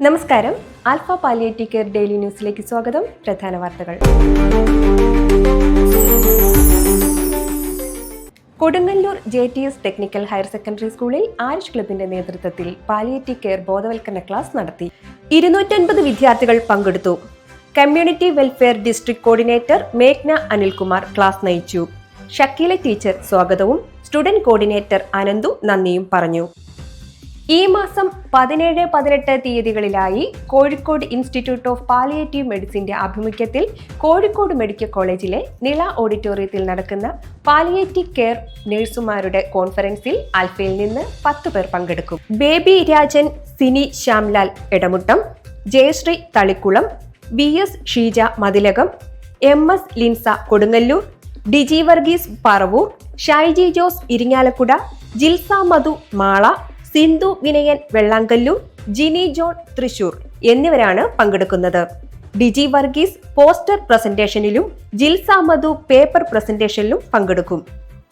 നമസ്കാരം. Alpha palliative care daily ന്യൂസിലേക്ക് സ്വാഗതം. പ്രധാന വാർത്തകൾ. Kodungallur JTS technical higher secondary സ്കൂളിൽ ആരിഷ് ക്ലബിന്റെ നേതൃത്വത്തിൽ പാലിയേറ്റീവ് കെയർ ബോധവൽക്കരണ ക്ലാസ് നടത്തി. 250 വിദ്യാർത്ഥികൾ പങ്കെടുത്തു. കമ്മ്യൂണിറ്റി വെൽഫെയർ ഡിസ്ട്രിക്ട് കോർഡിനേറ്റർ മേഘ്ന അനിൽകുമാർ ക്ലാസ് നയിച്ചു. ഷക്കീല ടീച്ചർ സ്വാഗതവും സ്റ്റുഡന്റ് കോർഡിനേറ്റർ അനന്തു നന്ദിയും പറഞ്ഞു. ഈ മാസം 17-18 തീയതികളിലായി കോഴിക്കോട് ഇൻസ്റ്റിറ്റ്യൂട്ട് ഓഫ് പാലിയേറ്റീവ് മെഡിസിന്റെ ആഭിമുഖ്യത്തിൽ കോഴിക്കോട് മെഡിക്കൽ കോളേജിലെ നിള ഓഡിറ്റോറിയത്തിൽ നടക്കുന്ന പാലിയേറ്റീവ് കെയർ നഴ്സുമാരുടെ കോൺഫറൻസിൽ ആൽഫയിൽ നിന്ന് 10 പേർ പങ്കെടുക്കും. ബേബി രാജൻ, സിനി ശ്യാംലാൽ എടമുട്ടം, ജയശ്രീ തളിക്കുളം, VS ഷീജ മതിലകം, MS ലിൻസ കൊടുങ്ങല്ലൂർ, ഡിജി വർഗീസ് പറവൂർ, ഷൈജി ജോസ് ഇരിങ്ങാലക്കുട, ജിൽസ മധു മാള, സിന്ധു വിനയൻ വെള്ളാങ്കല്ലൂർ, ജിനി ജോൺ തൃശൂർ എന്നിവരാണ് പങ്കെടുക്കുന്നത്. ഡിജി വർഗീസ് പോസ്റ്റർ പ്രസന്റേഷനിലും ജിൽസ മധു പേപ്പർ പ്രസന്റേഷനിലും പങ്കെടുക്കും.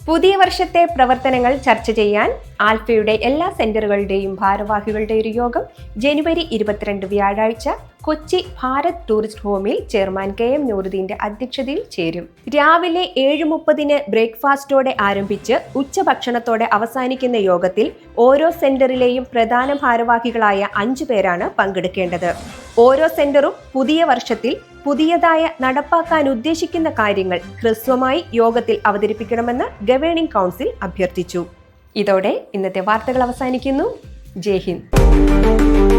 പുതിയ വർഷത്തെ പ്രവർത്തനങ്ങൾ ചർച്ച ചെയ്യാൻ ആൽഫയുടെ എല്ലാ സെന്ററുകളുടെയും ഭാരവാഹികളുടെ ഒരു യോഗം ജനുവരി 22 വ്യാഴാഴ്ച കൊച്ചി ഭാരത് ടൂറിസ്റ്റ് ഹോമിൽ ചെയർമാൻ KM നൂറുദ്ദീന്റെ അധ്യക്ഷതയിൽ ചേരും. രാവിലെ 7:30 ബ്രേക്ക്ഫാസ്റ്റോടെ ആരംഭിച്ച് ഉച്ചഭക്ഷണത്തോടെ അവസാനിക്കുന്ന യോഗത്തിൽ ഓരോ സെന്ററിലെയും പ്രധാന ഭാരവാഹികളായ 5 പേരാണ് പങ്കെടുക്കേണ്ടത്. ഓരോ സെന്ററും പുതിയ വർഷത്തിൽ പുതിയതായ നടപ്പാക്കാൻ ഉദ്ദേശിക്കുന്ന കാര്യങ്ങൾ ഹ്രസ്വമായി യോഗത്തിൽ അവതരിപ്പിക്കണമെന്ന് ഗവേണിംഗ് കൗൺസിൽ അഭ്യർത്ഥിച്ചു. ഇതോടെ ഇന്നത്തെ വാർത്തകൾ അവസാനിക്കുന്നു. ജയ് ഹിന്ദ്.